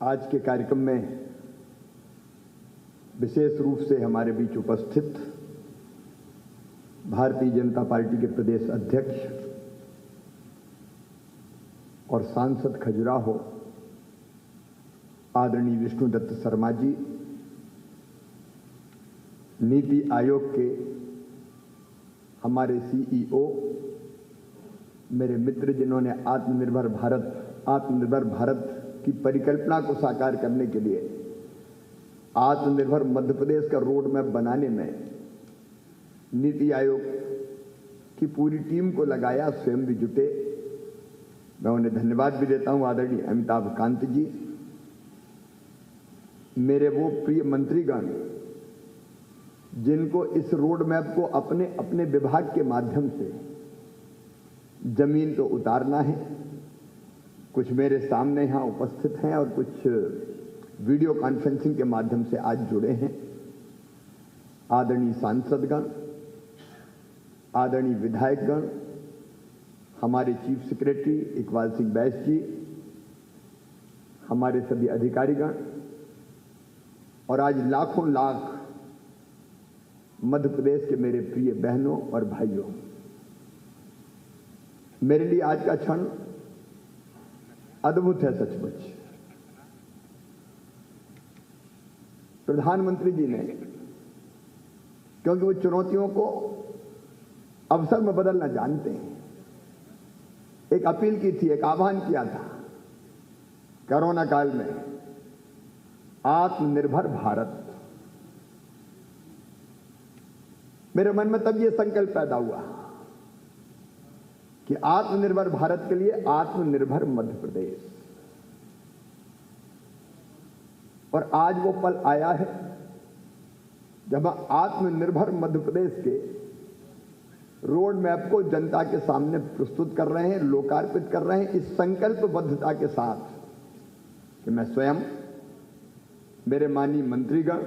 आज के कार्यक्रम में विशेष रूप से हमारे बीच उपस्थित भारतीय जनता पार्टी के प्रदेश अध्यक्ष और सांसद खजुराहो आदरणीय विष्णुदत्त शर्मा जी, नीति आयोग के हमारे सीईओ, मेरे मित्र जिन्होंने आत्मनिर्भर भारत की परिकल्पना को साकार करने के लिए आत्मनिर्भर मध्य प्रदेश का रोड मैप बनाने में नीति आयोग की पूरी टीम को लगाया, स्वयं भी जुटे। मैं उन्हें धन्यवाद भी देता हूं। आदरणीय अमिताभ कांत जी, मेरे वो प्रिय मंत्रीगण जिनको इस रोड मैप को अपने अपने विभाग के माध्यम से जमीन तो उतारना है, कुछ मेरे सामने यहां उपस्थित हैं और कुछ वीडियो कॉन्फ्रेंसिंग के माध्यम से आज जुड़े हैं। आदरणीय सांसदगण, आदरणीय विधायकगण, हमारे चीफ सेक्रेटरी इकबाल सिंह बैस जी, हमारे सभी अधिकारीगण और आज लाखों लाख मध्य प्रदेश के मेरे प्रिय बहनों और भाइयों, मेरे लिए आज का क्षण अद्भुत है सचमुच। प्रधानमंत्री जी ने, क्योंकि वो चुनौतियों को अवसर में बदलना जानते हैं, एक अपील की थी, एक आह्वान किया था कोरोना काल में, आत्मनिर्भर भारत। मेरे मन में तब ये संकल्प पैदा हुआ कि आत्मनिर्भर भारत के लिए आत्मनिर्भर मध्य प्रदेश। और आज वो पल आया है जब हम आत्मनिर्भर मध्य प्रदेश के रोड मैप को जनता के सामने प्रस्तुत कर रहे हैं, लोकार्पित कर रहे हैं, इस संकल्पबद्धता के साथ कि मैं स्वयं, मेरे माननीय मंत्रीगण,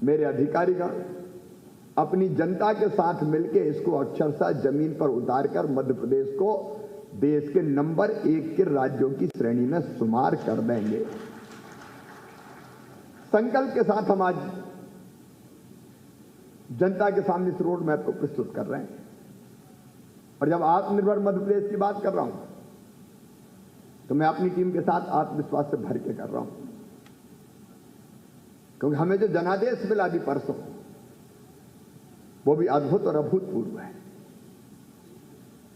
मेरे अधिकारीगण अपनी जनता के साथ मिलकर इसको अक्षरशः जमीन पर उतारकर मध्य प्रदेश को देश के नंबर 1 के राज्यों की श्रेणी में शुमार कर देंगे। संकल्प के साथ हम आज जनता के सामने इस रोड मैप को प्रस्तुत कर रहे हैं। और जब आत्मनिर्भर मध्य प्रदेश की बात कर रहा हूं तो मैं अपनी टीम के साथ आत्मविश्वास से भर के कर रहा हूं, क्योंकि हमें जो जनादेश मिला अभी परसों, वो भी अद्भुत और अभूतपूर्व है।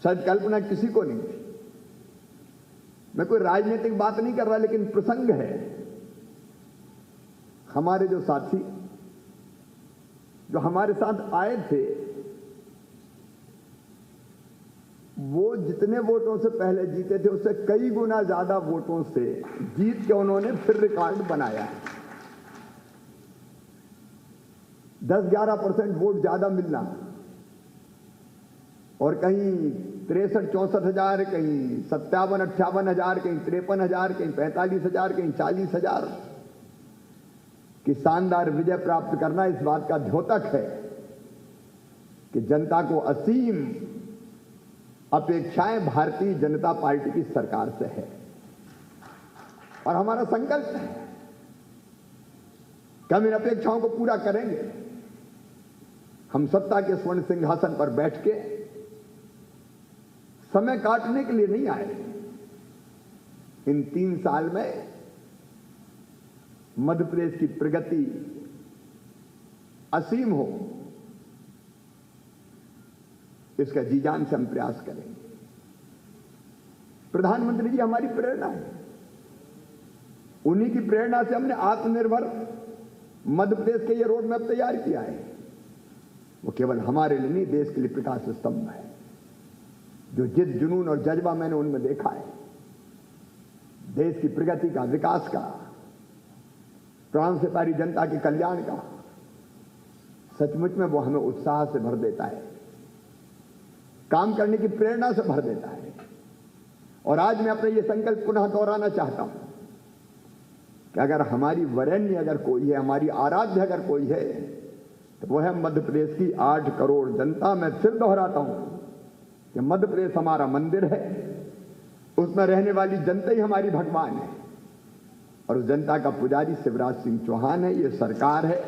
शायद कल्पना किसी को नहीं थी। मैं कोई राजनीतिक बात नहीं कर रहा, लेकिन प्रसंग है। हमारे जो साथी जो हमारे साथ आए थे, वो जितने वोटों से पहले जीते थे उससे कई गुना ज्यादा वोटों से जीत के उन्होंने फिर रिकॉर्ड बनाया है। 10-11% वोट ज्यादा मिलना और कहीं 63-64 हजार, कहीं 57-58 हजार, कहीं 53 हजार, कहीं 45 हजार, कहीं 40 हजार की शानदार विजय प्राप्त करना इस बात का द्योतक है कि जनता को असीम अपेक्षाएं भारतीय जनता पार्टी की सरकार से है। और हमारा संकल्प है कि हम इन अपेक्षाओं को पूरा करेंगे। हम सत्ता के स्वर्ण सिंहासन पर बैठ के समय काटने के लिए नहीं आए। इन 3 साल में मध्य प्रदेश की प्रगति असीम हो, इसका जी जान से हम प्रयास करेंगे। प्रधानमंत्री जी हमारी प्रेरणा है। उन्हीं की प्रेरणा से हमने आत्मनिर्भर मध्य प्रदेश के ये रोड मैप तैयार किया है। वो केवल हमारे लिए नहीं, देश के लिए प्रकाश स्तंभ है। जो जिद, जुनून और जज्बा मैंने उनमें देखा है, देश की प्रगति का, विकास का, प्राण से प्यारी जनता के कल्याण का, सचमुच में वो हमें उत्साह से भर देता है, काम करने की प्रेरणा से भर देता है। और आज मैं अपने ये संकल्प पुनः दोहराना चाहता हूं कि अगर हमारी वरेण्य अगर कोई है, हमारी आराध्य अगर कोई है, तो वो है मध्य प्रदेश की 8 करोड़ जनता। मैं फिर दोहराता हूं कि मध्य प्रदेश हमारा मंदिर है, उसमें रहने वाली जनता ही हमारी भगवान है। और उस जनता का पुजारी शिवराज सिंह चौहान है, ये सरकार है।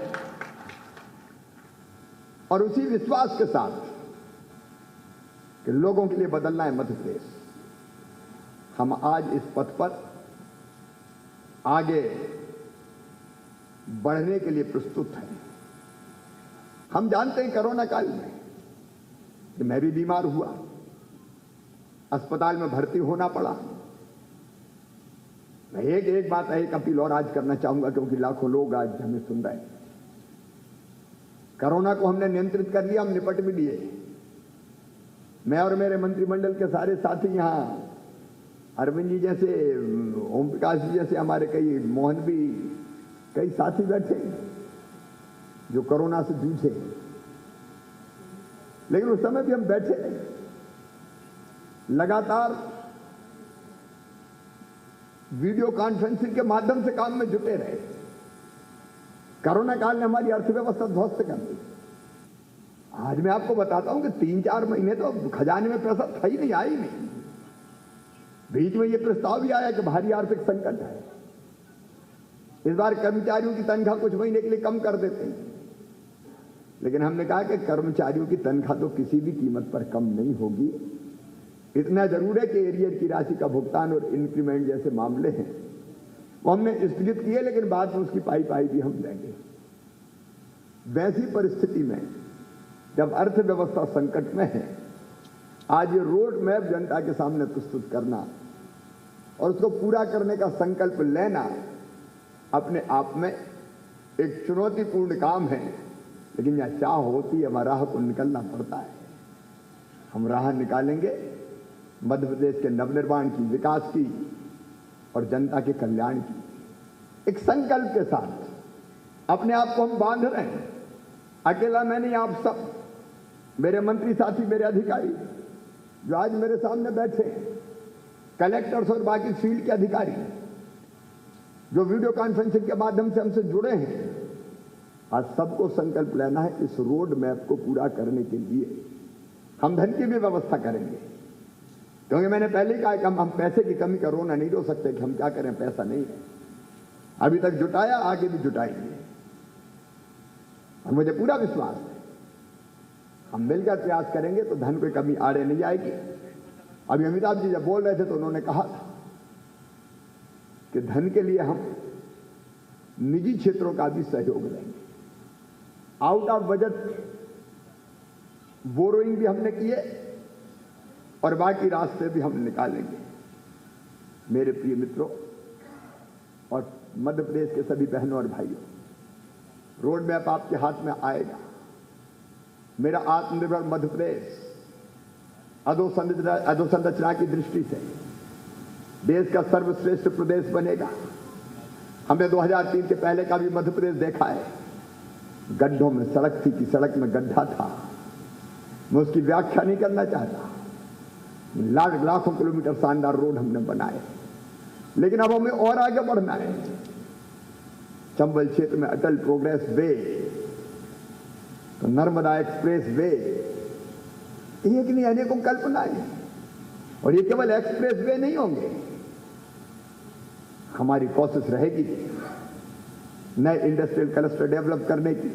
और उसी विश्वास के साथ कि लोगों के लिए बदलना है मध्य प्रदेश, हम आज इस पथ पर आगे बढ़ने के लिए प्रस्तुत हैं। हम जानते हैं कोरोना काल में कि मैं भी बीमार हुआ, अस्पताल में भर्ती होना पड़ा। मैं एक बात एक अपील और आज करना चाहूंगा, क्योंकि लाखों लोग आज हमें सुन रहे हैं। कोरोना को हमने नियंत्रित कर लिया, हम निपट भी लिए। मैं और मेरे मंत्रिमंडल के सारे साथी यहाँ, अरविंद जी जैसे, ओम प्रकाश जी जैसे, हमारे कई, मोहन भी, कई साथी बैठे जो कोरोना से जूझे। लेकिन उस समय भी हम बैठे लगातार वीडियो कॉन्फ्रेंसिंग के माध्यम से काम में जुटे रहे। कोरोना काल ने हमारी अर्थव्यवस्था ध्वस्त कर दी। आज मैं आपको बताता हूं कि 3-4 महीने तो खजाने में पैसा था ही नहीं, आई नहीं। बीच में यह प्रस्ताव भी आया कि भारी आर्थिक संकट है, इस बार कर्मचारियों की तनख्वाह कुछ महीने के लिए कम कर देते हैं। लेकिन हमने कहा कि कर्मचारियों की तनख्वाह तो किसी भी कीमत पर कम नहीं होगी। इतना जरूर है कि एरियर की राशि का भुगतान और इंक्रीमेंट जैसे मामले हैं वो हमने स्थगित किए, लेकिन बाद में उसकी पाई भी हम देंगे। वैसी परिस्थिति में जब अर्थव्यवस्था संकट में है, आज ये रोड मैप जनता के सामने प्रस्तुत करना और उसको पूरा करने का संकल्प लेना अपने आप में एक चुनौतीपूर्ण काम है। लेकिन यह चाह होती है, राह को निकलना पड़ता है। हम राह निकालेंगे मध्य प्रदेश के नवनिर्माण की, विकास की और जनता के कल्याण की। एक संकल्प के साथ अपने आप को हम बांध रहे हैं। अकेला मैं नहीं, आप सब, मेरे मंत्री साथी, मेरे अधिकारी जो आज मेरे सामने बैठे, कलेक्टर्स और बाकी फील्ड के अधिकारी जो वीडियो कॉन्फ्रेंसिंग के माध्यम से हमसे जुड़े हैं, आज सबको संकल्प लेना है इस रोड मैप को पूरा करने के लिए। हम धन की भी व्यवस्था करेंगे, क्योंकि मैंने पहले ही कहा कि हम पैसे की कमी का रोना नहीं रो सकते कि हम क्या करें, पैसा नहीं है। अभी तक जुटाया, आगे भी जुटाएंगे। और मुझे पूरा विश्वास है हम मिलकर प्रयास करेंगे तो धन की कमी आड़े नहीं आएगी। अभी अमिताभ जी जब बोल रहे थे तो उन्होंने कहा था कि धन के लिए हम निजी क्षेत्रों का भी सहयोग लेंगे। आउट ऑफ बजट बोरोइंग भी हमने किए और बाकी रास्ते भी हम निकालेंगे। मेरे प्रिय मित्रों और मध्य प्रदेश के सभी बहनों और भाइयों, रोड मैप आपके हाथ में आएगा। मेरा आत्मनिर्भर मध्य प्रदेश अधोसंरचना की दृष्टि से देश का सर्वश्रेष्ठ प्रदेश बनेगा। हमने 2003 के पहले का भी मध्य प्रदेश देखा है। गड्ढों में सड़क थी कि सड़क में गड्ढा था, मैं उसकी व्याख्या नहीं करना चाहता। लाखों किलोमीटर शानदार रोड हमने बनाए, लेकिन अब हमें और आगे बढ़ना है। चंबल क्षेत्र में अटल प्रोग्रेस वे, तो नर्मदा एक्सप्रेस वे, एक नहीं अनेकों कल्पनाएं। और ये केवल एक्सप्रेस वे नहीं होंगे, हमारी कोशिश रहेगी नए इंडस्ट्रियल क्लस्टर डेवलप करने की,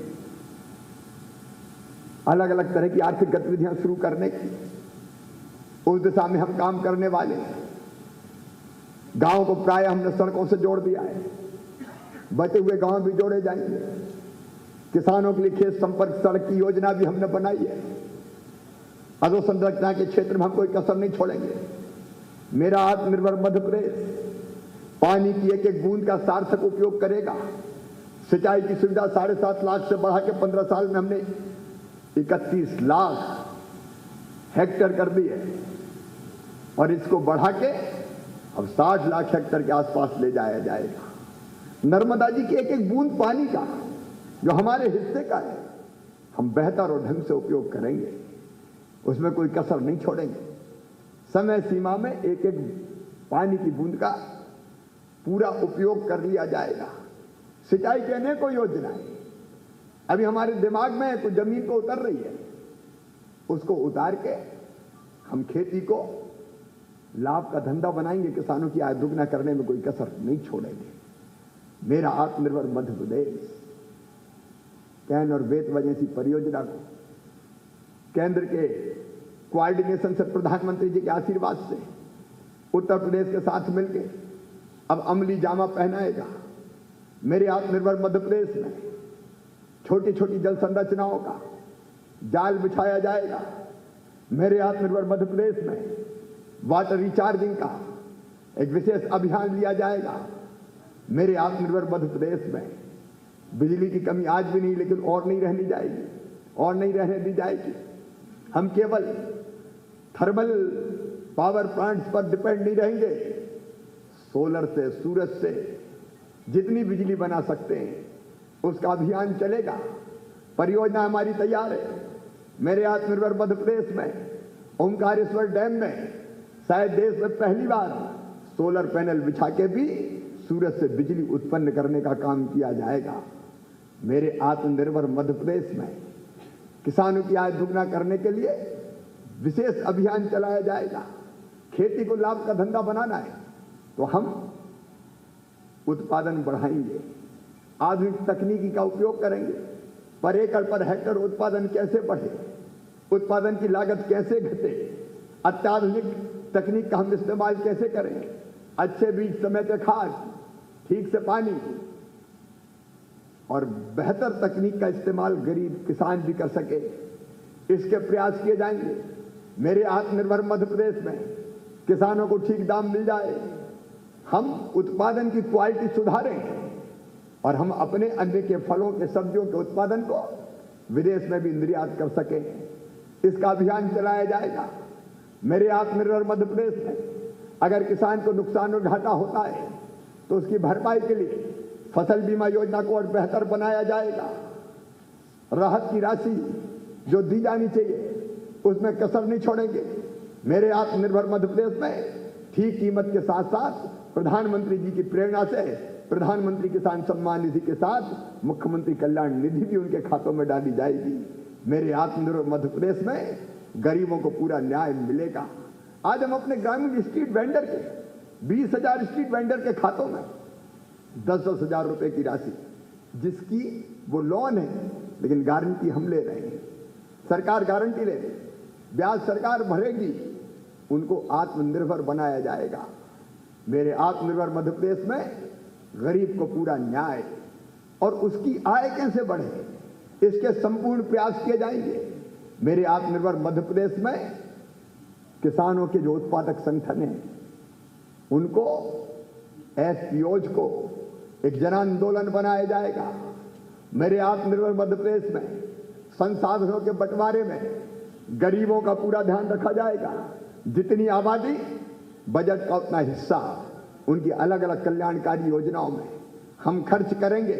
अलग अलग तरह की आर्थिक गतिविधियां शुरू करने की। उस दिशा में हम काम करने वाले। गांव को प्राय हमने सड़कों से जोड़ दिया है, बचे हुए गांव भी जोड़े जाएंगे। किसानों के लिए खेत संपर्क सड़क की योजना भी हमने बनाई है। अधोसंरचना के क्षेत्र में हम कोई कसर नहीं छोड़ेंगे। मेरा आत्मनिर्भर मध्य प्रदेश पानी की एक एक बूंद का सार्थक उपयोग करेगा। सिंचाई की सुविधा 7.5 लाख से बढ़ा के 15 साल में हमने 31 लाख हेक्टेयर कर दी है, और इसको बढ़ा के अब 60 लाख हेक्टेयर के आसपास ले जाया जाएगा। नर्मदा जी की एक एक बूंद पानी का जो हमारे हिस्से का है, हम बेहतर और ढंग से उपयोग करेंगे, उसमें कोई कसर नहीं छोड़ेंगे। समय सीमा में एक एक पानी की बूंद का पूरा उपयोग कर लिया जाएगा। सिंचाई की अनेकों योजनाएं अभी हमारे दिमाग में है, कुछ जमीन को उतर रही है, उसको उतार के हम खेती को लाभ का धंधा बनाएंगे। किसानों की आय दुगना करने में कोई कसर नहीं छोड़ेंगे। मेरा आत्मनिर्भर मध्य प्रदेश कैन और बेतवा जैसी परियोजना को केंद्र के कोऑर्डिनेशन से, प्रधानमंत्री जी के आशीर्वाद से उत्तर प्रदेश के साथ मिलकर अब अमली जामा पहनाएगा। मेरे आत्मनिर्भर मध्य प्रदेश में छोटी छोटी जल संरचनाओं का जाल बिछाया जाएगा। मेरे आत्मनिर्भर मध्य प्रदेश में वाटर रिचार्जिंग का एक विशेष अभियान लिया जाएगा। मेरे आत्मनिर्भर मध्य प्रदेश में बिजली की कमी आज भी नहीं, लेकिन और नहीं रहने जाएगी, और नहीं रहने दी जाएगी। हम केवल थर्मल पावर प्लांट्स पर डिपेंड नहीं रहेंगे। सोलर से, सूरज से जितनी बिजली बना सकते हैं उसका अभियान चलेगा। परियोजना हमारी तैयार है। मेरे आत्मनिर्भर मध्य प्रदेश में ओंकारेश्वर डैम में शायद देश में पहली बार सोलर पैनल बिछा के भी सूरज से बिजली उत्पन्न करने का काम किया जाएगा। मेरे आत्मनिर्भर मध्य प्रदेश में किसानों की आय दुगना करने के लिए विशेष अभियान चलाया जाएगा। खेती को लाभ का धंधा बनाना है तो हम उत्पादन बढ़ाएंगे, आधुनिक तकनीकी का उपयोग करेंगे। पर एकड़ पर हेक्टर उत्पादन कैसे बढ़े, उत्पादन की लागत कैसे घटे, अत्याधुनिक तकनीक का हम इस्तेमाल कैसे करें, अच्छे बीज, समय पे खाद, ठीक से पानी और बेहतर तकनीक का इस्तेमाल गरीब किसान भी कर सके, इसके प्रयास किए जाएंगे। मेरे आत्मनिर्भर मध्य प्रदेश में किसानों को ठीक दाम मिल जाए, हम उत्पादन की क्वालिटी सुधारें और हम अपने अन्न के, फलों के, सब्जियों के उत्पादन को विदेश में भी निर्यात कर सकें। इसका अभियान चलाया जाएगा। मेरे आत्मनिर्भर मध्य प्रदेश में अगर किसान को नुकसान और घाटा होता है तो उसकी भरपाई के लिए फसल बीमा योजना को और बेहतर बनाया जाएगा। राहत की राशि जो दी जानी चाहिए उसमें कसर नहीं छोड़ेंगे। मेरे आत्मनिर्भर मध्य प्रदेश में ठीक कीमत के साथ साथ प्रधानमंत्री जी की प्रेरणा से प्रधानमंत्री किसान सम्मान निधि के साथ मुख्यमंत्री कल्याण निधि भी उनके खातों में डाली जाएगी। मेरे आत्मनिर्भर मध्य प्रदेश में गरीबों को पूरा न्याय मिलेगा। आज हम अपने ग्रामीण स्ट्रीट वेंडर के 20,000 स्ट्रीट वेंडर के खातों में 10-10 हजार रुपए की राशि, जिसकी वो लोन है लेकिन गारंटी हम ले रहे हैं, सरकार गारंटी ले रही, ब्याज सरकार भरेगी, उनको आत्मनिर्भर बनाया जाएगा। मेरे आत्मनिर्भर मध्य प्रदेश में गरीब को पूरा न्याय और उसकी आय कैसे बढ़े, इसके संपूर्ण प्रयास किए जाएंगे। मेरे आत्मनिर्भर मध्य प्रदेश में किसानों के जो उत्पादक संगठन हैं उनको, एफपीओज को एक जन आंदोलन बनाया जाएगा। मेरे आत्मनिर्भर मध्य प्रदेश में संसाधनों के बंटवारे में गरीबों का पूरा ध्यान रखा जाएगा। जितनी आबादी, बजट का उतना हिस्सा उनकी अलग अलग कल्याणकारी योजनाओं में हम खर्च करेंगे।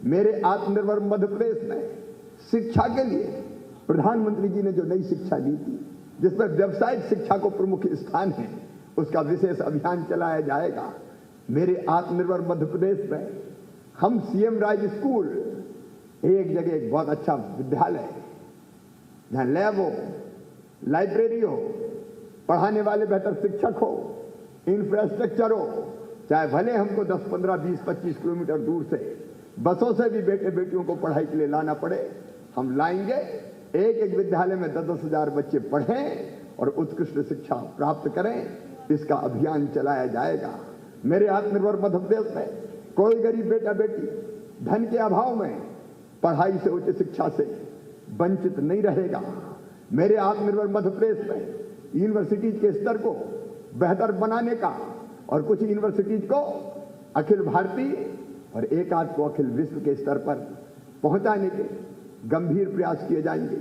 मेरे आत्मनिर्भर मध्य प्रदेश में शिक्षा के लिए प्रधानमंत्री जी ने जो नई शिक्षा नीति, जिसमें व्यावसायिक शिक्षा को प्रमुख स्थान है, उसका विशेष अभियान चलाया जाएगा। मेरे आत्मनिर्भर मध्य प्रदेश में हम सीएम राज स्कूल, एक जगह एक बहुत अच्छा विद्यालय जहां लैब हो, लाइब्रेरी हो, पढ़ाने वाले बेहतर शिक्षक हो, इंफ्रास्ट्रक्चर हो, चाहे भले हमको 10, 15, 20, 25 किलोमीटर दूर से बसों से भी बेटे बेटियों को पढ़ाई के लिए लाना पड़े, हम लाएंगे। एक एक विद्यालय में 10-10 हजार बच्चे पढ़ें और उत्कृष्ट शिक्षा प्राप्त करें, इसका अभियान चलाया जाएगा। मेरे आत्मनिर्भर मध्य प्रदेश में कोई गरीब बेटा बेटी धन के अभाव में पढ़ाई से, उच्च शिक्षा से वंचित नहीं रहेगा। मेरे आत्मनिर्भर मध्य प्रदेश में यूनिवर्सिटीज के स्तर को बेहतर बनाने का और कुछ यूनिवर्सिटीज को अखिल भारतीय और एक आध को अखिल विश्व के स्तर पर पहुंचाने के गंभीर प्रयास किए जाएंगे।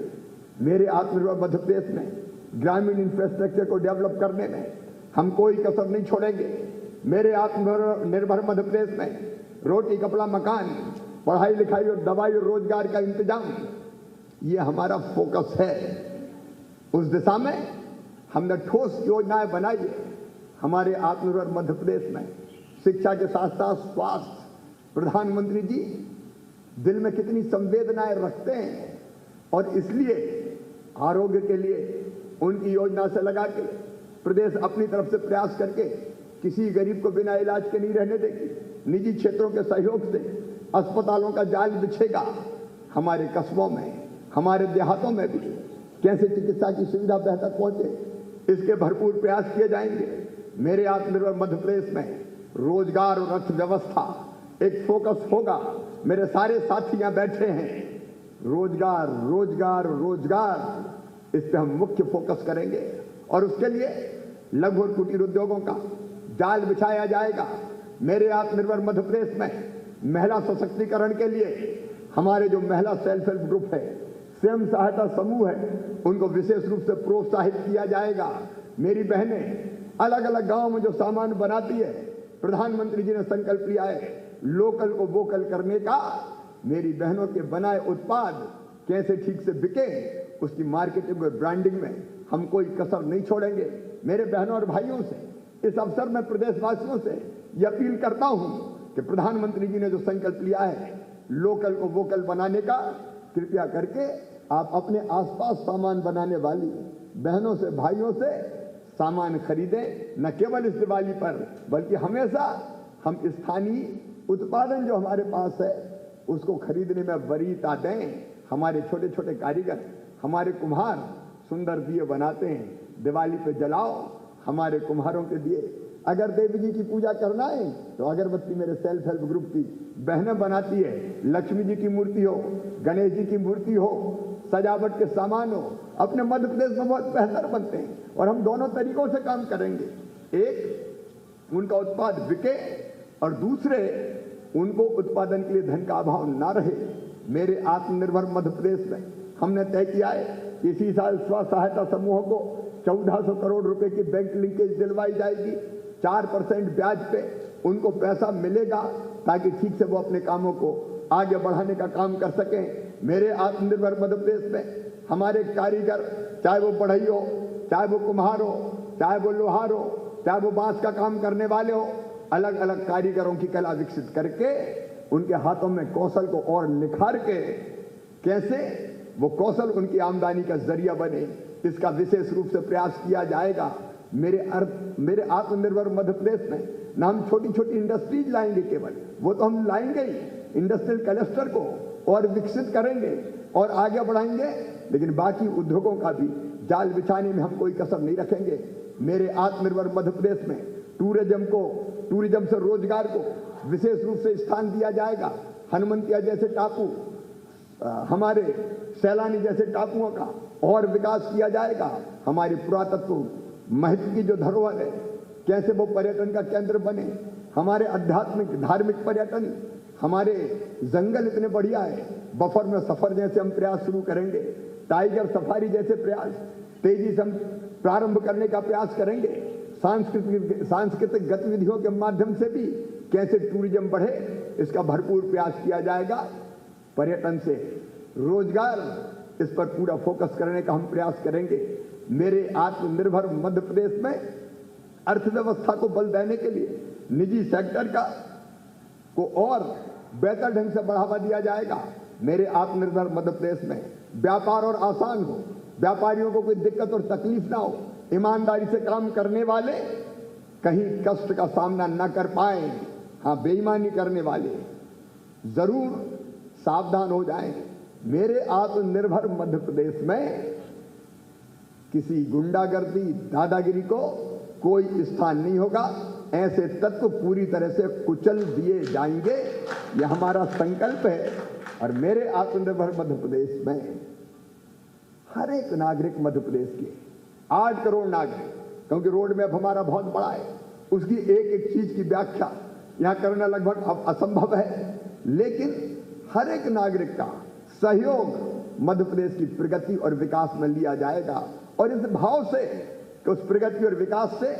मेरे आत्मनिर्भर मध्य प्रदेश में ग्रामीण इंफ्रास्ट्रक्चर को डेवलप करने में हम कोई कसर नहीं छोड़ेंगे। मेरे आत्मनिर्भर मध्य प्रदेश में रोटी, कपड़ा, मकान, पढ़ाई लिखाई और दवाई और रोजगार का इंतजाम, ये हमारा फोकस है। उस दिशा में हमने ठोस योजनाएं बनाई है। हमारे आत्मनिर्भर मध्य प्रदेश में शिक्षा के साथ साथ स्वास्थ्य, प्रधानमंत्री जी दिल में कितनी संवेदनाएं रखते हैं और इसलिए आरोग्य के लिए उनकी योजना से लगा के प्रदेश अपनी तरफ से प्रयास करके किसी गरीब को बिना इलाज के नहीं रहने देगी। निजी क्षेत्रों के सहयोग से अस्पतालों का जाल बिछेगा। हमारे कस्बों में, हमारे देहातों में भी कैसे चिकित्सा की सुविधा बेहतर पहुंचे, इसके भरपूर प्रयास किए जाएंगे। मेरे आत्मनिर्भर मध्य प्रदेश में रोजगार और अर्थव्यवस्था एक फोकस होगा। मेरे सारे साथी यहाँ बैठे हैं, रोजगार रोजगार रोजगार, इस पे हम मुख्य फोकस करेंगे और उसके लिए लघु और कुटीर उद्योगों का जाल बिछाया जाएगा। मेरे आत्मनिर्भर मध्य प्रदेश में महिला सशक्तिकरण के लिए हमारे जो महिला सेल्फ हेल्प ग्रुप है, स्वयं सहायता समूह है, उनको विशेष रूप से प्रोत्साहित किया जाएगा। मेरी बहनें अलग अलग गांव में जो सामान बनाती है, प्रधानमंत्री जी ने संकल्प लिया है लोकल को वोकल करने का। मेरी बहनों के बनाए उत्पाद कैसे ठीक से बिके, उसकी मार्केटिंग और ब्रांडिंग में हम कोई कसर नहीं छोड़ेंगे। मेरे बहनों और भाइयों से इस अवसर में प्रदेशवासियों से यह अपील करता हूं कि प्रधानमंत्री जी ने जो संकल्प लिया है लोकल को वोकल बनाने का, कृपया करके आप अपने आसपास सामान बनाने वाली बहनों से, भाइयों से सामान खरीदें। न केवल इस दिवाली पर बल्कि हमेशा हम स्थानीय उत्पादन जो हमारे पास है उसको खरीदने में वरीयता दें। हमारे छोटे छोटे कारीगर, हमारे कुम्हार सुंदर दिए बनाते हैं, दिवाली पे जलाओ हमारे कुम्हारों के दिए। अगर देवी जी की पूजा करना है तो अगरबत्ती मेरे सेल्फ हेल्प ग्रुप की बहनें बनाती है। लक्ष्मी जी की मूर्ति हो, गणेश जी की मूर्ति हो, सजावट के सामान हो, अपने मध्य प्रदेश में बहुत बेहतर बनते हैं और हम दोनों तरीकों से काम करेंगे। एक, उनका उत्पाद बिके और दूसरे, उनको उत्पादन के लिए धन का अभाव ना रहे। मेरे आत्मनिर्भर मध्य प्रदेश में हमने तय किया है कि इसी साल स्व सहायता समूहों को 1400 करोड़ रुपए की बैंक लिंकेज दिलवाई जाएगी। 4% ब्याज पे उनको पैसा मिलेगा ताकि ठीक से वो अपने कामों को आगे बढ़ाने का काम कर सकें। मेरे आत्मनिर्भर मध्य प्रदेश में हमारे कारीगर, चाहे वो बढ़ई हो, चाहे वो कुम्हार हो, चाहे वो लोहार हो, चाहे वो बांस का काम करने वाले हो, अलग अलग कारीगरों की कला विकसित करके उनके हाथों में कौशल को और निखार के कैसे वो कौशल उनकी आमदनी का जरिया बने, इसका विशेष रूप से प्रयास किया जाएगा। मेरे आत्मनिर्भर मध्य प्रदेश में न हम छोटी छोटी इंडस्ट्रीज लाएंगे, केवल वो तो हम लाएंगे ही, इंडस्ट्रियल क्लस्टर को और विकसित करेंगे और आगे बढ़ाएंगे, लेकिन बाकी उद्योगों का भी जाल बिछाने में हम कोई कसर नहीं रखेंगे। मेरे आत्मनिर्भर मध्य प्रदेश में टूरिज्म से रोजगार को विशेष रूप से स्थान दिया जाएगा। हनुमंतिया जैसे टापू, हमारे सैलानी जैसे टापुओं का और विकास किया जाएगा। हमारी पुरातत्व महत्व की जो धरोहर है, कैसे वो पर्यटन का केंद्र बने। हमारे आध्यात्मिक धार्मिक पर्यटन, हमारे जंगल इतने बढ़िया है, बफर में सफर जैसे हम प्रयास शुरू करेंगे, टाइगर सफारी जैसे प्रयास तेजी से हम प्रारंभ करने का प्रयास करेंगे। सांस्कृतिक गतिविधियों के माध्यम से भी कैसे टूरिज्म बढ़े, इसका भरपूर प्रयास किया जाएगा। पर्यटन से रोजगार, इस पर पूरा फोकस करने का हम प्रयास करेंगे। मेरे आत्मनिर्भर मध्य प्रदेश में अर्थव्यवस्था को बल देने के लिए निजी सेक्टर को और बेहतर ढंग से बढ़ावा दिया जाएगा। मेरे आत्मनिर्भर मध्य प्रदेश में व्यापार और आसान हो, व्यापारियों को कोई दिक्कत और तकलीफ ना हो, ईमानदारी से काम करने वाले कहीं कष्ट का सामना न कर पाए। हाँ, बेईमानी करने वाले जरूर सावधान हो जाएं। मेरे आत्मनिर्भर मध्य प्रदेश में किसी गुंडागर्दी, दादागिरी को कोई स्थान नहीं होगा। ऐसे तत्व पूरी तरह से कुचल दिए जाएंगे, यह हमारा संकल्प है। और मेरे आत्मनिर्भर मध्य प्रदेश में हर एक नागरिक, मध्य प्रदेश के 8 करोड़ नागरिक, क्योंकि रोड मैप हमारा बहुत बड़ा है, उसकी एक एक चीज की व्याख्या यहाँ करना लगभग असंभव है, लेकिन हर एक नागरिक का सहयोग मध्य प्रदेश की प्रगति और विकास में लिया जाएगा। और इस भाव से कि उस प्रगति और विकास से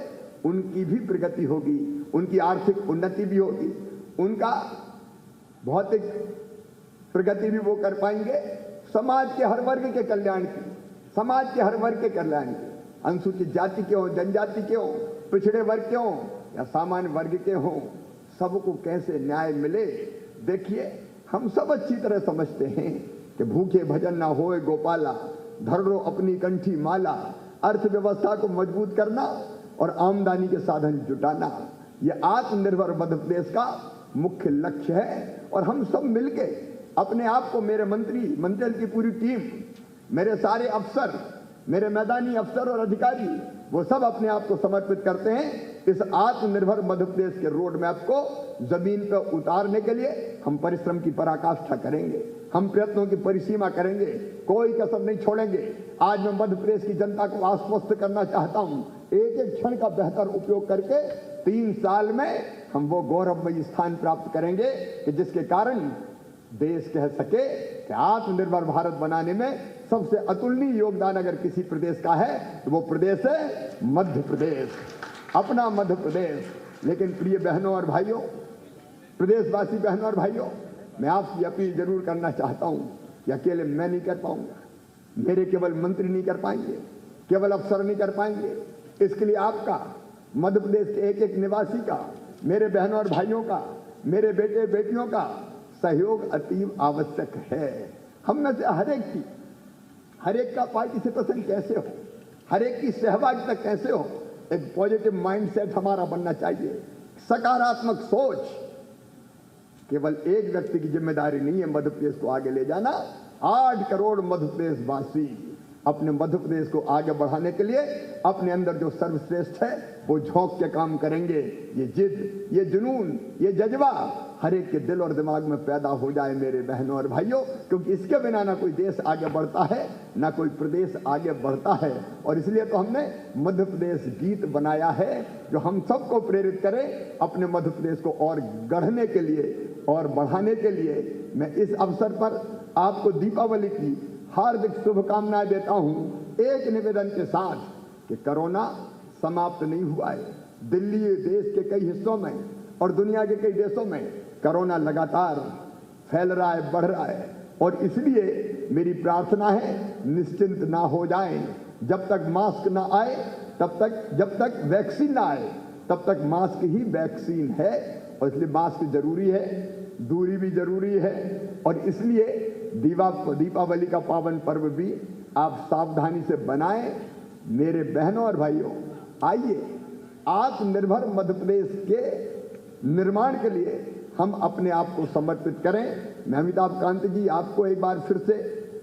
उनकी भी प्रगति होगी, उनकी आर्थिक उन्नति भी होगी, उनका भौतिक प्रगति भी वो कर पाएंगे। समाज के हर वर्ग के कल्याण की, समाज के हर वर्ग के कल्याण की, अनुसूचित जाति के हों, जनजाति के हों, पिछड़े वर्ग के हों या सामान्य वर्ग के हों, सबको कैसे न्याय मिले। देखिए, हम सब अच्छी तरह समझते हैं कि भूखे भजन ना होए गोपाला, धर लो अपनी कंठी माला। अर्थव्यवस्था को मजबूत करना और आमदनी के साधन जुटाना, यह आत्मनिर्भर मध्य प्रदेश का मुख्य लक्ष्य है। और हम सब मिलके अपने आप को, मेरे मंत्रिमंडल की पूरी टीम, मेरे सारे अफसर, मेरे मैदानी अफसर और अधिकारी, वो सब अपने आप को समर्पित करते हैं इस आत्मनिर्भर मध्य प्रदेश के रोड मैप को जमीन पर उतारने के लिए। हम परिश्रम की पराकाष्ठा करेंगे, हम प्रयत्नों की परिसीमा करेंगे, कोई कसर नहीं छोड़ेंगे। आज मैं मध्य प्रदेश की जनता को आश्वस्त करना चाहता हूं, एक एक क्षण का बेहतर उपयोग करके 3 साल में हम वो गौरवमयी स्थान प्राप्त करेंगे कि जिसके कारण देश कह सके कि आत्मनिर्भर भारत बनाने में सबसे अतुलनीय योगदान अगर किसी प्रदेश का है तो वो प्रदेश है मध्य प्रदेश, अपना मध्य प्रदेश। लेकिन प्रिय बहनों और भाइयों, प्रदेशवासी बहनों और भाइयों, मैं आपकी अपील जरूर करना चाहता हूं कि अकेले मैं नहीं कर पाऊंगा, मेरे केवल मंत्री नहीं कर पाएंगे, केवल अफसर नहीं कर पाएंगे। इसके लिए आपका, मध्य प्रदेश के एक एक निवासी का, मेरे बहनों और भाइयों का, मेरे बेटे बेटियों का सहयोग अतीव आवश्यक है। हम में से हर एक का पार्टी से पसंद कैसे हो, हर एक की सहभागिता कैसे हो, एक पॉजिटिव माइंडसेट हमारा बनना चाहिए, सकारात्मक सोच। केवल एक व्यक्ति की जिम्मेदारी नहीं है मध्य प्रदेश को आगे ले जाना। 8 करोड़ मध्य प्रदेश वासी अपने मध्य प्रदेश को आगे बढ़ाने के लिए अपने अंदर जो सर्वश्रेष्ठ है वो झोंक के काम करेंगे। ये जिद, ये जुनून, ये जज्बा हर एक के दिल और दिमाग में पैदा हो जाए मेरे बहनों और भाइयों, क्योंकि इसके बिना ना कोई देश आगे बढ़ता है, ना कोई प्रदेश आगे बढ़ता है। और इसलिए तो हमने मध्य प्रदेश गीत बनाया है जो हम सबको प्रेरित करे अपने मध्य प्रदेश को और गढ़ने के लिए और बढ़ाने के लिए। मैं इस अवसर पर आपको दीपावली की हार्दिक शुभकामनाएं देता हूं, एक निवेदन के साथ कि कोरोना समाप्त नहीं हुआ है। दिल्ली, देश के कई हिस्सों में और दुनिया के कई देशों में कोरोना लगातार फैल रहा है, बढ़ रहा है। और इसलिए मेरी प्रार्थना है, निश्चिंत ना हो जाएं। जब तक मास्क ना आए तब तक, जब तक वैक्सीन ना आए तब तक मास्क ही वैक्सीन है। और इसलिए मास्क जरूरी है, दूरी भी जरूरी है। और इसलिए दीपावली का पावन पर्व भी आप सावधानी से बनाएं। मेरे बहनों और भाइयों, आइए आत्मनिर्भर मध्य प्रदेश के निर्माण के लिए हम अपने आप को समर्पित करें। मैं अमिताभ कांत जी आपको एक बार फिर से,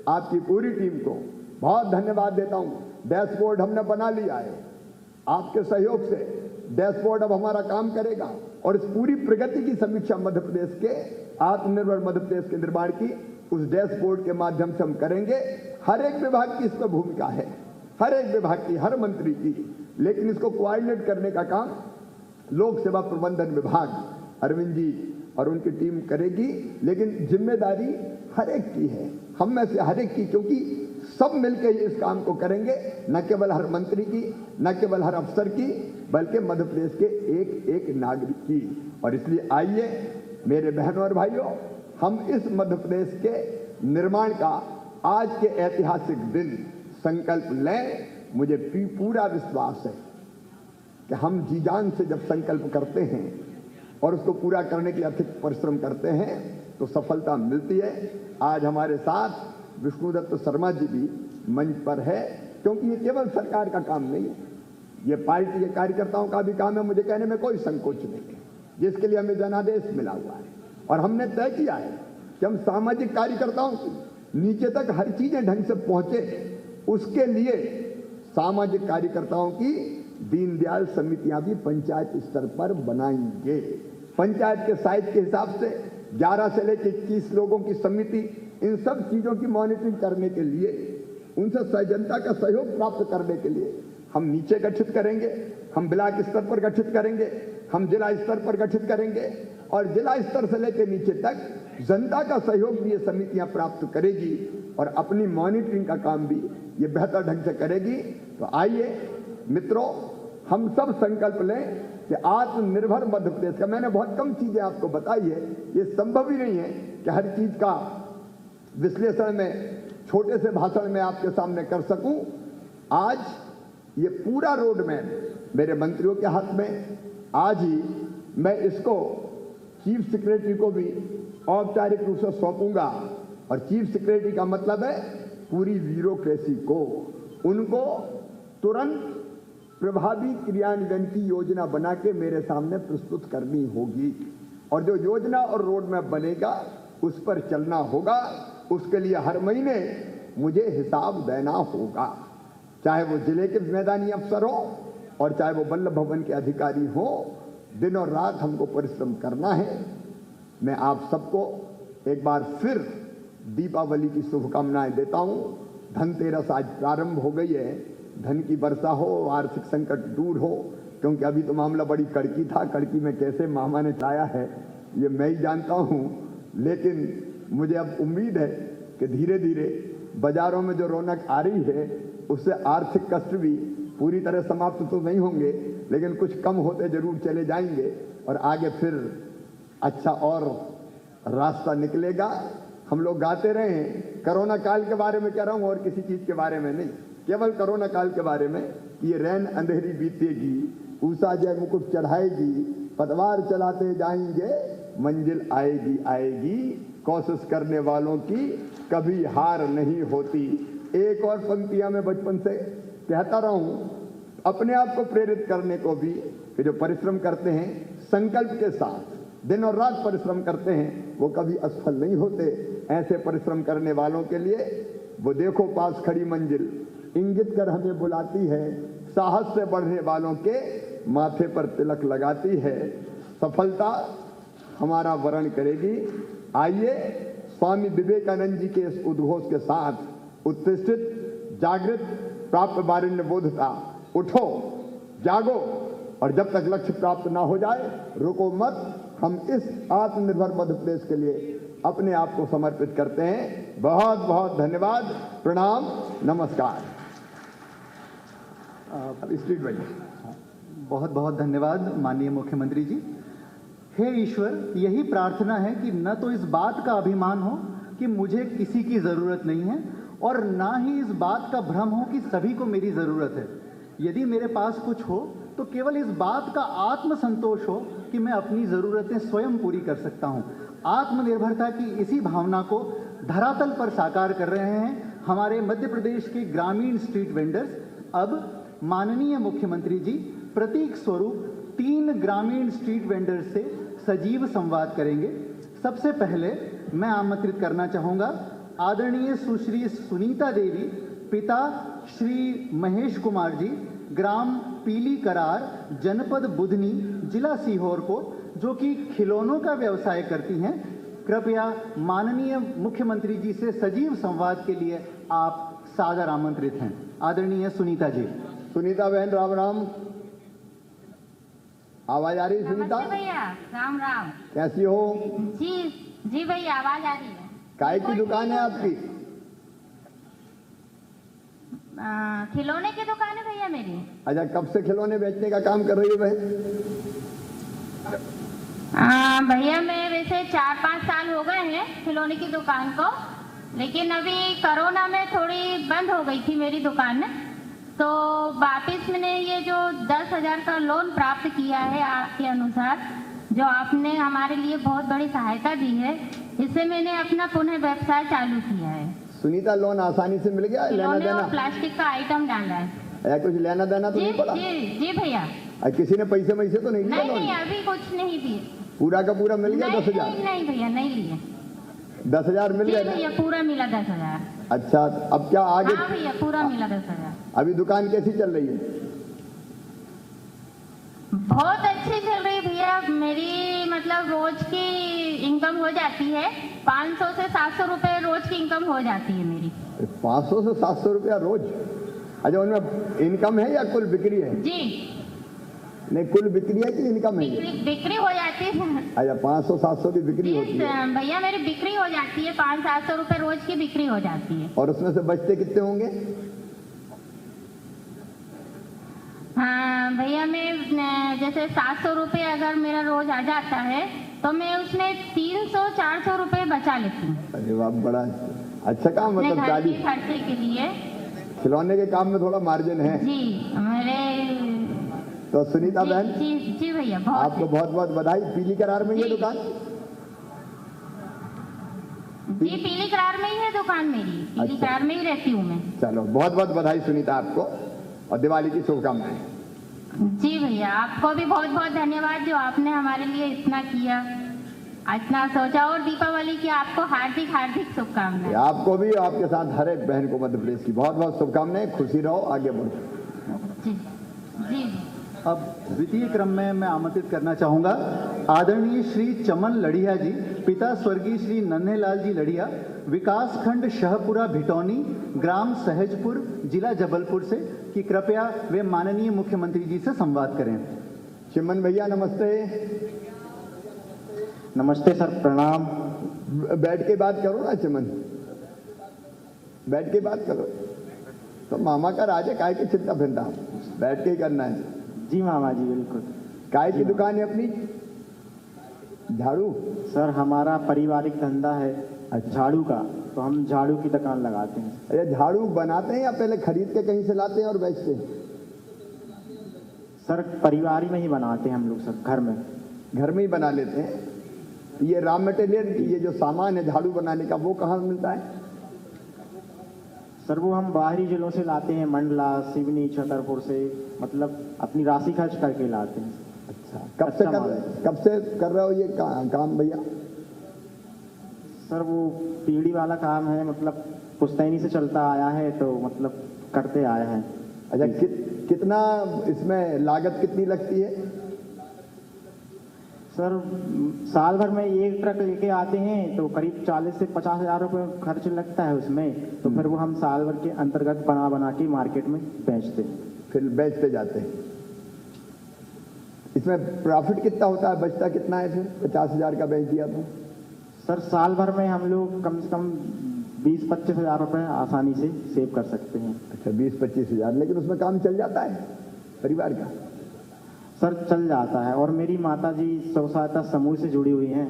आपकी पूरी टीम को बहुत धन्यवाद देता हूं। डैशबोर्ड हमने बना लिया है, आपके सहयोग से डैशबोर्ड अब हमारा काम करेगा। और इस पूरी प्रगति की समीक्षा मध्य प्रदेश के, आत्मनिर्भर मध्य प्रदेश के निर्माण की उस डैशबोर्ड के माध्यम से हम करेंगे। हर एक विभाग की इसमें भूमिका है, हर एक विभाग की, हर मंत्री की। लेकिन इसको कोऑर्डिनेट करने का काम लोक सेवा प्रबंधन विभाग, अरविंद जी और उनकी टीम करेगी। लेकिन जिम्मेदारी हर एक की है, हम में से हर एक की, क्योंकि सब मिलकर इस काम को करेंगे। न केवल हर मंत्री की, न केवल हर अफसर की, बल्कि मध्य प्रदेश के एक एक नागरिक की। और इसलिए आइए मेरे बहनों और भाइयों, हम इस मध्य प्रदेश के निर्माण का आज के ऐतिहासिक दिन संकल्प लें। मुझे पूरा विश्वास है कि हम जी जान से जब संकल्प करते हैं और उसको पूरा करने के लिए अधिक परिश्रम करते हैं तो सफलता मिलती है। आज हमारे साथ विष्णुदत्त शर्मा जी भी मंच पर है, क्योंकि ये केवल सरकार का काम नहीं है, ये पार्टी के कार्यकर्ताओं का भी काम है। मुझे कहने में कोई संकोच नहीं है, जिसके लिए हमें जनादेश मिला हुआ है। और हमने तय किया है कि हम सामाजिक कार्यकर्ताओं की नीचे तक हर चीजें ढंग से पहुंचे, उसके लिए सामाजिक कार्यकर्ताओं की दीनदयाल समितियां भी पंचायत स्तर पर बनाएंगे। पंचायत के साइज के हिसाब से 11 से लेकर 21 लोगों की समिति, इन सब चीजों की मॉनिटरिंग करने के लिए, उनसे जनता का सहयोग प्राप्त करने के लिए हम नीचे गठित करेंगे, हम ब्लॉक स्तर पर गठित करेंगे, हम जिला स्तर पर गठित करेंगे। और जिला स्तर से लेकर नीचे तक जनता का सहयोग भी ये समितियां प्राप्त करेगी और अपनी मॉनिटरिंग का काम भी ये बेहतर ढंग से करेगी। तो आइए मित्रों, हम सब संकल्प लें कि आत्मनिर्भर मध्य प्रदेश का, मैंने बहुत कम चीजें आपको बताई है, ये संभव ही नहीं है कि हर चीज का विश्लेषण में छोटे से भाषण में आपके सामने कर सकूं। आज ये पूरा रोड मैप मेरे मंत्रियों के हाथ में, आज ही मैं इसको चीफ सेक्रेटरी को भी औपचारिक रूप से सौंपूंगा। और चीफ सेक्रेटरी का मतलब है पूरी ब्यूरोक्रेसी को, उनको तुरंत प्रभावी क्रियान्वयन की योजना बना के मेरे सामने प्रस्तुत करनी होगी। और जो योजना और रोड मैप बनेगा उस पर चलना होगा। उसके लिए हर महीने मुझे हिसाब देना होगा, चाहे वो जिले के मैदानी अफसर हो और चाहे वो वल्लभ भवन के अधिकारी हो। दिन और रात हमको परिश्रम करना है। मैं आप सबको एक बार फिर दीपावली की शुभकामनाएं देता हूं। धनतेरस आज प्रारंभ हो गई है। धन की वर्षा हो, आर्थिक संकट दूर हो, क्योंकि अभी तो मामला बड़ी कड़की था। कड़की में कैसे मामा ने लाया है ये मैं ही जानता हूं, लेकिन मुझे अब उम्मीद है कि धीरे धीरे बाजारों में जो रौनक आ रही है उससे आर्थिक कष्ट भी पूरी तरह समाप्त तो नहीं होंगे, लेकिन कुछ कम होते जरूर चले जाएंगे और आगे फिर अच्छा और रास्ता निकलेगा। हम लोग गाते रहे हैं, कोरोना काल के बारे में कह रहा हूं और किसी चीज के बारे में नहीं, केवल कोरोना काल के बारे में। ये रैन अंधेरी बीतेगी, उषा जय मुकुट चढ़ाएगी, पतवार चलाते जाएंगे, मंजिल आएगी आएगी, कोशिश करने वालों की कभी हार नहीं होती। एक और पंक्तियां मैं बचपन से कहता रहा हूं, अपने आप को प्रेरित करने को भी, कि जो परिश्रम करते हैं संकल्प के साथ, दिन और रात परिश्रम करते हैं, वो कभी असफल नहीं होते। ऐसे परिश्रम करने वालों के लिए वो देखो पास खड़ी मंजिल इंगित कर हमें बुलाती है, साहस से बढ़ने वालों के माथे पर तिलक लगाती है, सफलता हमारा वरण करेगी। आइए स्वामी विवेकानंद जी के इस उद्घोष के साथ उत्तिष्ठित, जागृत, प्राप्त बारिण्य बोधता, उठो, जागो और जब तक लक्ष्य प्राप्त ना हो जाए रुको मत। हम इस आत्मनिर्भर मध्य प्रदेश के लिए अपने आप को समर्पित करते हैं। बहुत बहुत धन्यवाद, प्रणाम, नमस्कार। स्ट्रीट वेंडर, बहुत बहुत धन्यवाद माननीय मुख्यमंत्री जी। हे ईश्वर, यही प्रार्थना है कि न तो इस बात का अभिमान हो कि मुझे किसी की ज़रूरत नहीं है और ना ही इस बात का भ्रम हो कि सभी को मेरी ज़रूरत है। यदि मेरे पास कुछ हो तो केवल इस बात का आत्मसंतोष हो कि मैं अपनी ज़रूरतें स्वयं पूरी कर सकता हूँ। आत्मनिर्भरता की इसी भावना को धरातल पर साकार कर रहे हैं हमारे मध्य प्रदेश के ग्रामीण स्ट्रीट वेंडर्स। अब माननीय मुख्यमंत्री जी प्रतीक स्वरूप 3 ग्रामीण स्ट्रीट वेंडर्स से सजीव संवाद करेंगे। सबसे पहले मैं आमंत्रित करना चाहूँगा आदरणीय सुश्री सुनीता देवी, पिता श्री महेश कुमार जी, ग्राम पीली करार, जनपद बुधनी, जिला सीहोर को, जो कि खिलौनों का व्यवसाय करती हैं। कृपया माननीय मुख्यमंत्री जी से सजीव संवाद के लिए आप सादर आमंत्रित हैं। आदरणीय सुनीता जी। सुनीता बहन, राम राम। आवाज आ रही है सुनीता? भैया राम राम। कैसी हो? जी जी भैया, आवाज आ रही है। काय की दुकान है आपकी? खिलौने की दुकान है भैया मेरी। अच्छा, कब से खिलौने बेचने का काम कर रही है बहन? भैया मैं वैसे 4-5 साल हो गए हैं खिलौने की दुकान को, लेकिन अभी कोरोना में थोड़ी बंद हो गई थी मेरी दुकान, तो वापिस मैंने ये जो 10,000 का लोन प्राप्त किया है आपके अनुसार, जो आपने हमारे लिए बहुत बड़ी सहायता दी है, इससे मैंने अपना पुनः व्यवसाय चालू किया है। सुनीता, लोन आसानी से मिल गया? लेना देना? प्लास्टिक का आइटम डाला है। या कुछ लेना देना तो नहीं पड़ा? जी भैया। किसी ने पैसे वैसे तो नहीं दिए? नहीं, अभी कुछ नहीं दिए। पूरा का पूरा मिल गया? 10,000? नहीं भैया, नहीं लिए। 10,000 मिल गया? भैया पूरा मिला 10,000। अच्छा, अब क्या आगे? हाँ भैया, पूरा मिला 10,000। अभी दुकान कैसी चल रही है? बहुत अच्छी चल रही है भैया। मेरी मतलब रोज की इनकम हो जाती है 500 से 700 रुपए रोज की इनकम हो जाती है मेरी। 500 से 700 रुपया रोज? अच्छा, उनमें इनकम है या कुल बिक्री है? जी नहीं, कुल बिक्री है कि इनकम है? बिक्री हो जाती है। अच्छा, 500-700 की बिक्री होती है? भैया मेरी बिक्री हो जाती है 500-700 रुपए रोज की बिक्री हो जाती है। और उसमें से बचते कितने होंगे? हाँ भैया, मैं जैसे 700 रुपए अगर मेरा रोज आ जाता है तो मैं उसमें 300-400 रुपए बचा लेती हूँ। अरे वाह, बड़ा अच्छा काम। मतलब 40 खर्चे के लिए खिलौने के काम में थोड़ा मार्जिन है जी मेरे। तो सुनीता बहन, जी भैया, आपको बहुत बहुत बधाई। पीली करार में ये दुकान? जी पीली करार में ही है दुकान मेरी। पीली करार में ही रहती हूँ मैं। चलो, बहुत बहुत बधाई सुनीता आपको, और दिवाली की शुभकामनाएं। जी भैया, आपको भी बहुत बहुत धन्यवाद जो आपने हमारे लिए इतना किया। इतना सोचा। और दीपावली की आपको हार्दिक हार्दिक शुभकामनाएं। आपको भी, आपके साथ हर एक बहन को मध्य प्रदेश की बहुत बहुत शुभकामनाएं। खुशी रहो, आगे बढ़ो। जी जी। अब द्वितीय क्रम में मैं आमंत्रित करना चाहूंगा आदरणीय श्री चमन लड़िया जी, पिता स्वर्गीय श्री नन्हेलाल जी लड़िया, विकास खंड शहपुरा भिटौनी, ग्राम सहजपुर, जिला जबलपुर से, कि कृपया वे माननीय मुख्यमंत्री जी से संवाद करें। चिमन भैया नमस्ते। नमस्ते सर, प्रणाम। बैठ के बात करो ना चिमन, बैठ के बात करो। तो मामा का राज है, काय की चिंता फिरता, बैठ के ही करना है। जी मामा जी, बिल्कुल। काय की दुकान है अपनी? झाड़ू? सर हमारा पारिवारिक धंधा है झाड़ू का, तो हम झाड़ू की दुकान लगाते हैं। अरे झाड़ू बनाते हैं या पहले खरीद के कहीं से लाते हैं और बेचते हैं? सर परिवार में ही बनाते हैं हम लोग, सब घर में। घर में ही बना लेते हैं। ये रॉ मटेरियल, ये जो सामान है झाड़ू बनाने का, वो कहाँ मिलता है? सर वो हम बाहरी जिलों से लाते हैं, मंडला, सिवनी, छतरपुर से, मतलब अपनी राशि खर्च करके लाते हैं। अच्छा, कब से कर रहे हो ये काम भैया? सर वो पीढ़ी वाला काम है, मतलब पुश्तैनी से चलता आया है, तो मतलब करते आए हैं। अच्छा, कितना इसमें लागत कितनी लगती है? सर साल भर में एक ट्रक लेके आते हैं तो करीब 40 से 50 हज़ार रुपये खर्च लगता है उसमें। तो फिर वो हम साल भर के अंतर्गत बना के मार्केट में बेचते हैं। फिर बेचते जाते हैं। इसमें प्रॉफिट कितना होता है, बचता कितना है? फिर 50,000 का बेच दिया तो सर साल भर में हम लोग कम से कम 20-25 हज़ार रुपये आसानी से सेव कर सकते हैं। अच्छा, 20-25 हज़ार, लेकिन उसमें काम चल जाता है परिवार का? सर चल जाता है, और मेरी माता जी स्व सहायता समूह से जुड़ी हुई हैं,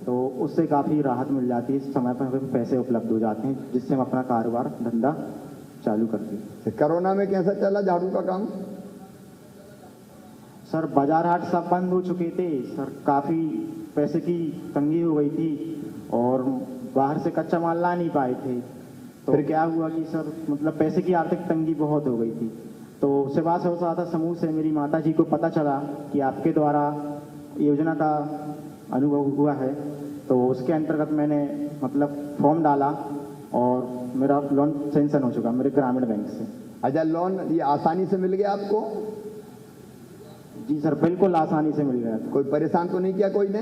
तो उससे काफ़ी राहत मिल जाती है। समय पर हमें पैसे उपलब्ध हो जाते हैं, जिससे हम अपना कारोबार धंधा चालू करते हैं। कोरोना में कैसा चला झाड़ू का काम? सर बाजार हाट सब बंद हो चुके थे सर, काफ़ी पैसे की तंगी हो गई थी और बाहर से कच्चा माल ला नहीं पाए थे। तो फिर क्या हुआ कि सर मतलब पैसे की आर्थिक तंगी बहुत हो गई थी। तो सेवा स्व सहायता समूह से मेरी माता जी को पता चला कि आपके द्वारा योजना का अनुभव हुआ है, तो उसके अंतर्गत मैंने मतलब फॉर्म डाला और मेरा लोन सेंक्शन हो चुका मेरे ग्रामीण बैंक से। अच्छा, लोन ये आसानी से मिल गया आपको? जी सर, बिल्कुल आसानी से मिल गया था। कोई परेशान तो नहीं किया कोई ने?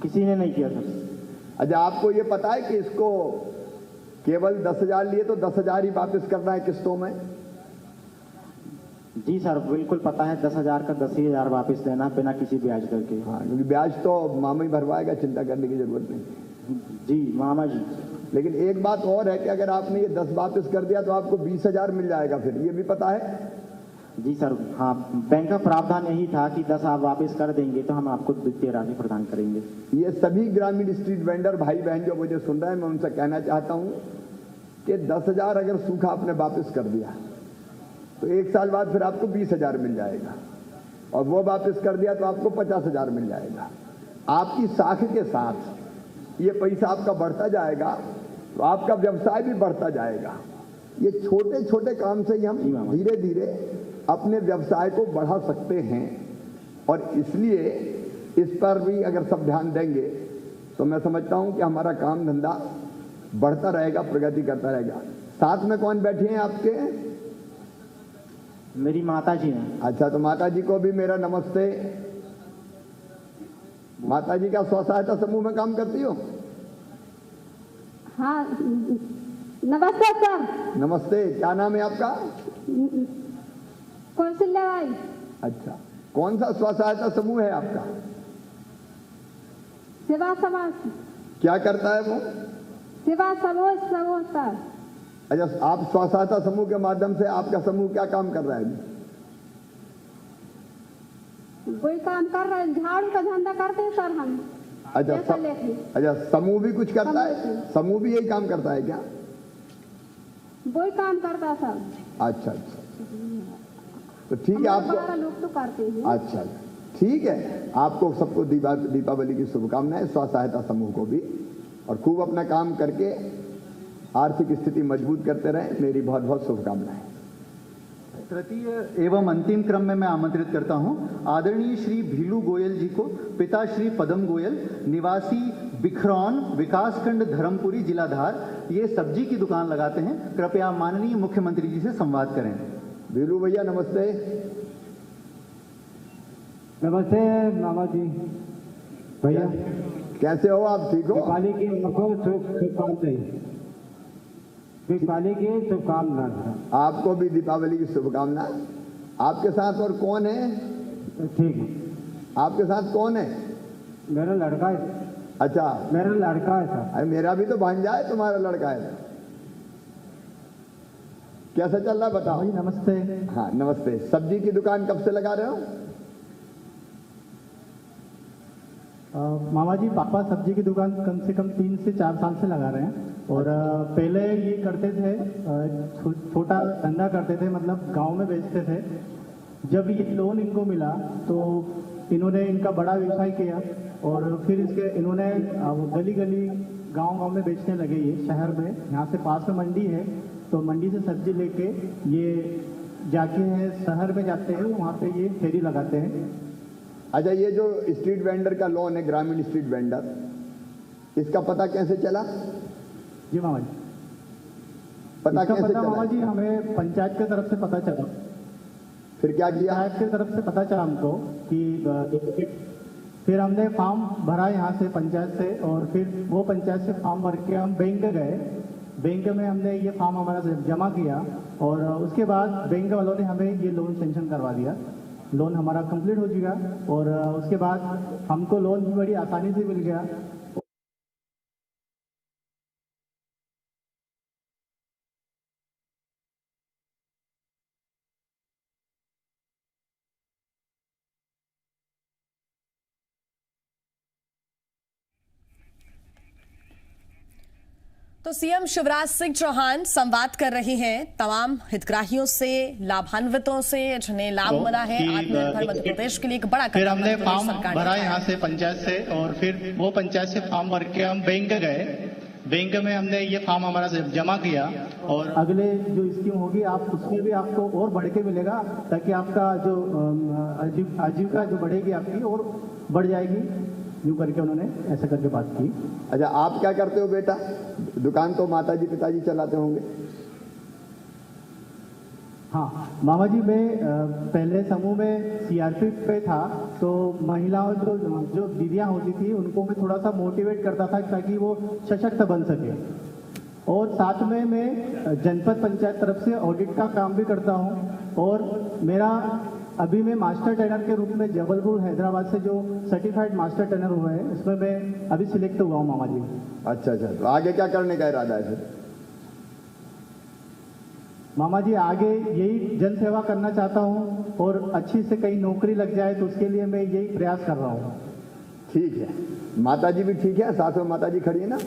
किसी ने नहीं किया सर। अच्छा, आपको ये पता है कि इसको केवल 10,000 लिए तो 10,000 ही वापस करना है किस्तों में? जी सर, बिल्कुल पता है। 10,000 का 10,000 वापस देना बिना किसी ब्याज दर के। हाँ, क्योंकि ब्याज तो मामा ही भरवाएगा, चिंता करने की जरूरत नहीं। जी मामा जी। लेकिन एक बात और है कि अगर आपने ये 10 वापस कर दिया तो आपको 20,000 मिल जाएगा, फिर ये भी पता है? जी सर, हाँ, बैंक का प्रावधान यही था कि 10 आप वापस कर देंगे तो हम आपको द्वितीय राशि प्रदान करेंगे। ये सभी ग्रामीण स्ट्रीट वेंडर भाई बहन जो मुझे सुन रहे हैं, मैं उनसे कहना चाहता हूँ कि 10,000 अगर सूखा आपने वापस कर दिया तो 1 साल बाद फिर आपको 20,000 मिल जाएगा, और वो वापस कर दिया तो आपको 50,000 मिल जाएगा। आपकी साख के साथ ये पैसा आपका बढ़ता जाएगा, तो आपका व्यवसाय भी बढ़ता जाएगा। ये छोटे छोटे काम से ही हम धीरे धीरे अपने व्यवसाय को बढ़ा सकते हैं, और इसलिए इस पर भी अगर सब ध्यान देंगे तो मैं समझता हूं कि हमारा काम धंधा बढ़ता रहेगा, प्रगति करता रहेगा। साथ में कौन बैठे हैं आपके? मेरी माता जी हैं। अच्छा, तो माता जी को भी मेरा नमस्ते। माता जी का स्व सहायता समूह में काम करती हो? हाँ, नमस्ते सर। नमस्ते, क्या नाम है आपका? कौशल्या भाई। अच्छा, कौन सा स्व सहायता समूह है आपका? सेवा समाज। क्या करता है वो? सेवा समूह सर। अच्छा, आप स्व सहायता समूह के माध्यम से आपका समूह क्या काम कर रहा है? कोई काम कर रहे हैं, झाड़ू का धंधा करते हैं सर हम। अच्छा, अच्छा, समूह भी कुछ करता है? समूह भी यही काम करता है क्या? वही काम करता सर। अच्छा अच्छा, तो ठीक है, आपको लोग तो करते हैं। अच्छा, ठीक है, आपको सबको दीपावली की शुभकामनाएं, स्व सहायता समूह को भी, और खूब अपना काम करके आर्थिक स्थिति मजबूत करते रहें। मेरी बहुत बहुत शुभकामनाएं। तृतीय एवं अंतिम क्रम में मैं आमंत्रित करता हूं आदरणीय श्री भीलू गोयल जी को, पिता श्री पदम गोयल, निवासी बिखरौन, विकासखंड धर्मपुरी, जिला धार। ये सब्जी की दुकान लगाते हैं। कृपया माननीय मुख्यमंत्री जी से संवाद करें। भीलू भैया नमस्ते। नमस्ते मामा जी। भैया कैसे हो आप? ठीक हो? दीपावली की शुभकामना। आपको भी दीपावली की शुभकामना। आपके साथ और कौन है? ठीक है। आपके साथ कौन है? मेरा लड़का है। अच्छा, मेरा लड़का है सर। अरे मेरा भी तो भांजा है, तुम्हारा लड़का है। कैसा चल रहा है बताओ? जी नमस्ते। हाँ नमस्ते। सब्जी की दुकान कब से लगा रहे हो? मामा जी, पापा सब्जी की दुकान कम से कम 3 से 4 साल से लगा रहे हैं। और पहले ये करते थे, छोटा धंधा करते थे, मतलब गांव में बेचते थे। जब ये लोन इनको मिला तो इन्होंने इनका बड़ा व्यवसाय किया और फिर इसके इन्होंने गली गली गांव में बेचने लगे। ये शहर में, यहाँ से पास में मंडी है, तो मंडी से सब्जी लेके ये जाके है शहर में जाते हैं, वहाँ पे ये फेरी लगाते हैं। अच्छा, ये जो स्ट्रीट वेंडर का लोन है, ग्रामीण स्ट्रीट वेंडर, इसका पता कैसे चला? जी मामा जी, पता इसका कैसे पता चला? मामा जी हमें पंचायत की तरफ से पता चला। फिर क्या किया? पंचायत की तरफ से पता चला हमको कि फिर हमने फॉर्म भरा यहाँ से पंचायत से, और फिर वो पंचायत से फॉर्म भर के हम बैंक गए। बैंक में हमने ये फॉर्म हमारा जमा किया और उसके बाद बैंक वालों ने हमें ये लोन सेंक्शन करवा दिया। लोन हमारा कंप्लीट हो चुका और उसके बाद हमको लोन भी बड़ी आसानी से मिल गया। तो सीएम शिवराज सिंह चौहान संवाद कर रहे हैं तमाम हितग्राहियों से, लाभान्वितों से, जिन्हें लाभ मिला है आत्मनिर्भर मध्य प्रदेश के लिए एक बड़ा फिर हमने फॉर्म भरा यहाँ से पंचायत से, और फिर वो पंचायत से फॉर्म भर के हम बैंक गए। बैंक में हमने ये फॉर्म हमारा जमा किया और अगले जो स्कीम होगी आप उसमें भी आपको और बढ़ के मिलेगा, ताकि आपका जो आजीविका जो बढ़ेगी आपकी और बढ़ जाएगी। यूँ करके उन्होंने ऐसा करके बात की। अच्छा, आप क्या करते हो बेटा? दुकान तो माताजी पिताजी चलाते होंगे। हाँ मामा जी, मैं पहले समूह में सीआरपी पे था, तो महिलाओं जो दीदियाँ होती थी उनको मैं थोड़ा सा मोटिवेट करता था ताकि वो सशक्त बन सके। और साथ में मैं जनपद पंचायत तरफ से ऑडिट का काम भी करता हूँ। और मेरा अभी मैं मास्टर ट्रेनर के रूप में जबलपुर हैदराबाद से जो सर्टिफाइड मास्टर ट्रेनर हुआ है उसमें मैं अभी सिलेक्ट हुआ हूँ मामा जी। अच्छा, तो आगे क्या करने का इरादा है फिर? मामा जी, आगे यही जन सेवा करना चाहता हूँ और अच्छी से कहीं नौकरी लग जाए, तो उसके लिए मैं यही प्रयास कर रहा हूँ। ठीक है। माताजी भी ठीक है? साथ में माताजी खड़ी है ना?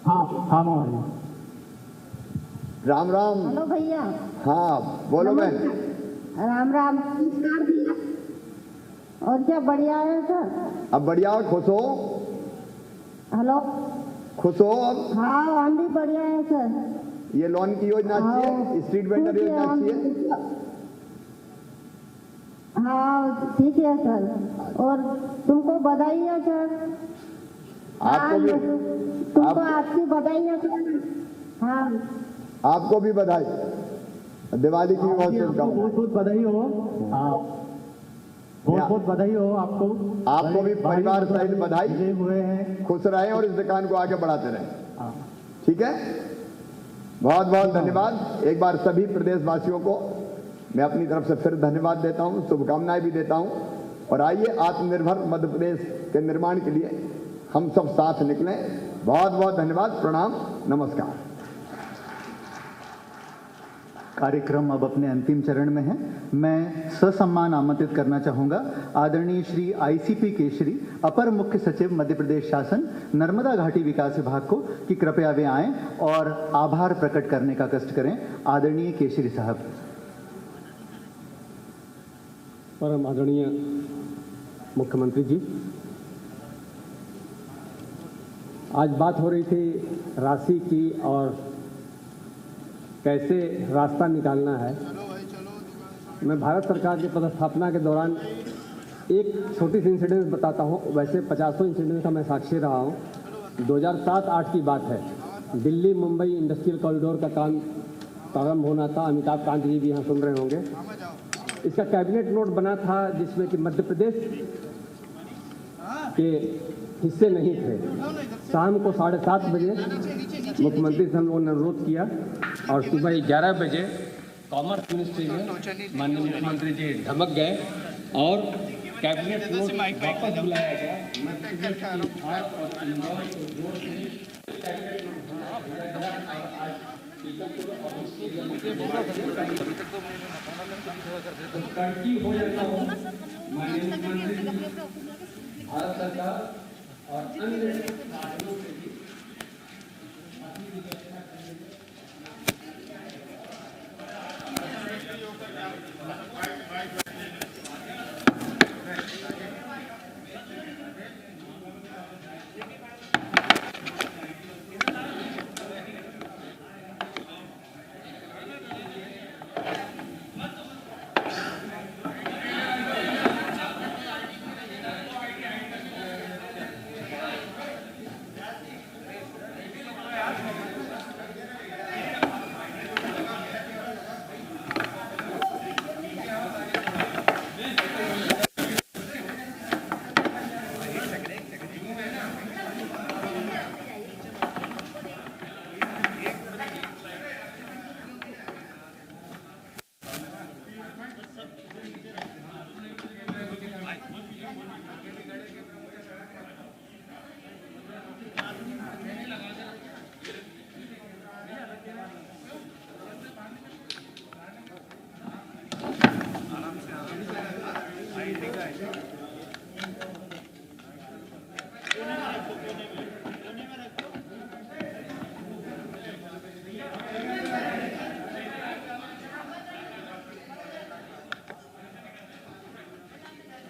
हाँ हाँ मामा जी। राम राम। हेलो भैया। हाँ बोलो बहन। राम राम। नमस्कार भैया। और क्या बढ़िया है सर? अब बढ़िया हो, खुश हो? हेलो, खुश हो अब? हाँ हम भी बढ़िया है सर। ये लोन की योजना अच्छी है, स्ट्रीट वेंडर योजना अच्छी है। हाँ ठीक है सर, और तुमको बधाई है सर। आपको भी, तुमको आपकी बधाई है सर। हाँ आपको भी बधाई, दिवाली की बहुत शुभकामनाएं। बहुत बहुत बधाई हो। बहुत बहुत बधाई हो आपको। आपको भी परिवार सहित बधाई। हुए हैं, खुश रहें और इस दुकान को आगे बढ़ाते रहें। ठीक है, बहुत बहुत धन्यवाद। एक बार सभी प्रदेशवासियों को मैं अपनी तरफ से फिर धन्यवाद देता हूं, शुभकामनाएं भी देता हूं। और आइए आत्मनिर्भर मध्य प्रदेश के निर्माण के लिए हम सब साथ निकलें। बहुत बहुत धन्यवाद, प्रणाम, नमस्कार। कार्यक्रम अब अपने अंतिम चरण में है। मैं ससम्मान आमंत्रित करना चाहूंगा आदरणीय श्री आईसीपी केशरी, अपर मुख्य सचिव मध्य प्रदेश शासन, नर्मदा घाटी विकास विभाग को कि कृपया वे आएं और आभार प्रकट करने का कष्ट करें। आदरणीय केशरी साहब। परम आदरणीय मुख्यमंत्री जी, आज बात हो रही थी राशि की और कैसे रास्ता निकालना है। मैं भारत सरकार की पदस्थापना के दौरान एक छोटी सी इंसिडेंस बताता हूँ। वैसे 50 इंसिडेंस का मैं साक्षी रहा हूँ। 2007-8 की बात है। दिल्ली मुंबई इंडस्ट्रियल कॉरिडोर का काम प्रारंभ होना था। अमिताभ कांत जी भी यहाँ सुन रहे होंगे। इसका कैबिनेट नोट बना था जिसमें कि मध्य प्रदेश के हिस्से नहीं थे। शाम को 7:30 बजे मुख्यमंत्री से हम लोगों ने अनुरोध किया और सुबह 11 बजे कॉमर्स मिनिस्ट्री में माननीय मुख्यमंत्री जी धमक गए और कैबिनेट नोट वापस बुलाया गया। मध्य प्रदेश की धार और इंदौर को जोड़ के कैबिनेट नोट हो जाता हो। माननीय मुख्यमंत्री भारत सरकार और अन्य राज्यों के भी